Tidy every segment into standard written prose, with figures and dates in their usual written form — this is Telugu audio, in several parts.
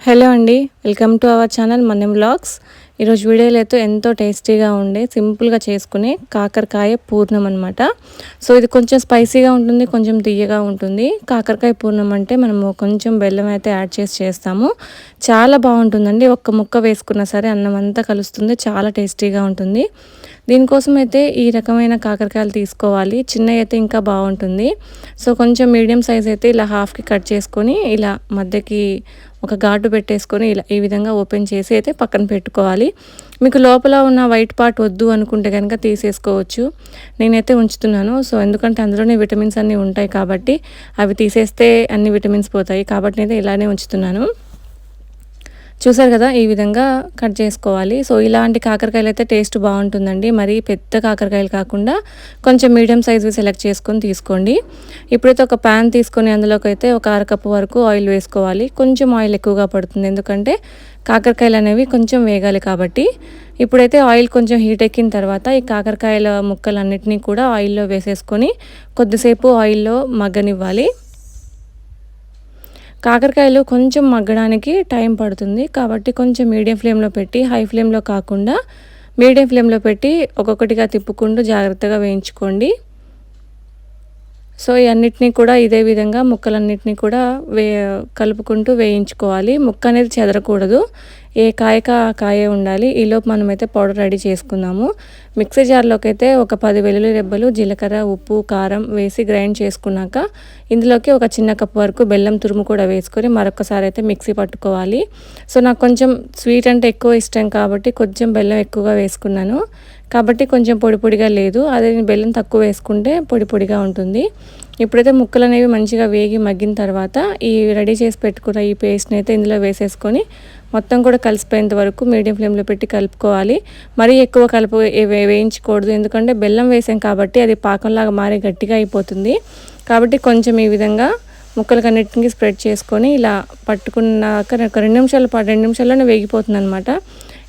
హలో అండి, welcome to our channel Manyam vlogs. ఈరోజు వీడియోలో అయితే ఎంతో టేస్టీగా ఉండే సింపుల్గా చేసుకునే కాకరకాయ పూర్ణం అనమాట. సో ఇది కొంచెం స్పైసీగా ఉంటుంది, కొంచెం తీయగా ఉంటుంది. కాకరకాయ పూర్ణం అంటే మనము కొంచెం బెల్లం అయితే యాడ్ చేస్తాము. చాలా బాగుంటుందండి. ఒక్క ముక్క వేసుకున్నా సరే అన్నం అంతా కలుస్తుంది, చాలా టేస్టీగా ఉంటుంది. దీనికోసం అయితే ఈ రకమైన కాకరకాయలు తీసుకోవాలి. చిన్నవి అయితే ఇంకా బాగుంటుంది. సో కొంచెం మీడియం సైజ్ అయితే ఇలా హాఫ్కి కట్ చేసుకొని ఇలా మధ్యకి ఒక ఘాటు పెట్టేసుకొని ఇలా ఈ విధంగా ఓపెన్ చేసి అయితే పక్కన పెట్టుకోవాలి. మీకు లోపల ఉన్న వైట్ పార్ట్ వద్దు అనుకుంటే కనుక తీసేసుకోవచ్చు. నేనైతే ఉంచుతున్నాను. సో ఎందుకంటే అందులోనే విటమిన్స్ అన్నీ ఉంటాయి కాబట్టి అవి తీసేస్తే అన్ని విటమిన్స్ పోతాయి కాబట్టి అయితే ఇలానే ఉంచుతున్నాను. చూసారు కదా, ఈ విధంగా కట్ చేసుకోవాలి. సో ఇలాంటి కాకరకాయలు అయితే టేస్ట్ బాగుంటుందండి. మరి పెద్ద కాకరకాయలు కాకుండా కొంచెం మీడియం సైజు సెలెక్ట్ చేసుకొని తీసుకోండి. ఇప్పుడైతే ఒక ప్యాన్ తీసుకొని అందులోకి అయితే ఒక అరకప్పు వరకు ఆయిల్ వేసుకోవాలి. కొంచెం ఆయిల్ ఎక్కువగా పడుతుంది, ఎందుకంటే కాకరకాయలు అనేవి కొంచెం వేగాలి కాబట్టి. ఇప్పుడైతే ఆయిల్ కొంచెం హీట్ ఎక్కిన తర్వాత ఈ కాకరకాయల ముక్కలన్నిటినీ కూడా ఆయిల్లో వేసేసుకొని కొద్దిసేపు ఆయిల్లో మగ్గనివ్వాలి. కాకరకాయలు కొంచెం మగ్గడానికి టైం పడుతుంది కాబట్టి కొంచెం మీడియం ఫ్లేమ్లో పెట్టి, హై ఫ్లేమ్లో కాకుండా మీడియం ఫ్లేమ్లో పెట్టి ఒక్కొక్కటిగా తిప్పుకుంటూ జాగ్రత్తగా వేయించుకోండి. సో ఇవన్నిటినీ కూడా ఇదే విధంగా ముక్కలన్నిటినీ కూడా కలుపుకుంటూ వేయించుకోవాలి. ముక్క అనేది చెదరకూడదు, ఏ కాయక ఆ కాయే ఉండాలి. ఈలోపు మనమైతే పౌడర్ రెడీ చేసుకుందాము. మిక్సీ జార్లోకి అయితే ఒక 10 వెల్లుల్లి రెబ్బలు, జీలకర్ర, ఉప్పు, కారం వేసి గ్రైండ్ చేసుకున్నాక ఇందులోకి ఒక చిన్న కప్పు వరకు బెల్లం తురుము కూడా వేసుకొని మరొకసారి అయితే మిక్సీ పట్టుకోవాలి. సో నాకు కొంచెం స్వీట్ అంటే ఎక్కువ ఇష్టం కాబట్టి కొంచెం బెల్లం ఎక్కువగా వేసుకున్నాను కాబట్టి కొంచెం పొడి పొడిగా లేదు. అదే బెల్లం తక్కువ వేసుకుంటే పొడి పొడిగా ఉంటుంది. ఇప్పుడైతే ముక్కలు అనేవి మంచిగా వేగి మగ్గిన తర్వాత ఈ రెడీ చేసి పెట్టుకున్న ఈ పేస్ట్ని అయితే ఇందులో వేసేసుకొని మొత్తం కూడా కలిసిపోయేంత వరకు మీడియం ఫ్లేమ్లో పెట్టి కలుపుకోవాలి. మరీ ఎక్కువ వేయించకూడదు, ఎందుకంటే బెల్లం వేసాం కాబట్టి అది పాకంలాగా మారి గట్టిగా అయిపోతుంది. కాబట్టి కొంచెం ఈ విధంగా ముక్కలకన్నిటికీ స్ప్రెడ్ చేసుకొని ఇలా పట్టుకున్నాక ఒక 2 నిమిషాల పాటు 2 నిమిషాల్లోనే వేగిపోతుంది అనమాట.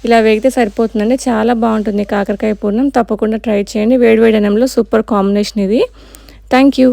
ఇలా వేగితే సరిపోతుందండి. చాలా బాగుంటుంది కాకరకాయ పూర్ణం. తప్పకుండా ట్రై చేయండి. వేడివేడి అన్నంలో సూపర్ కాంబినేషన్ ఇది. Thank you.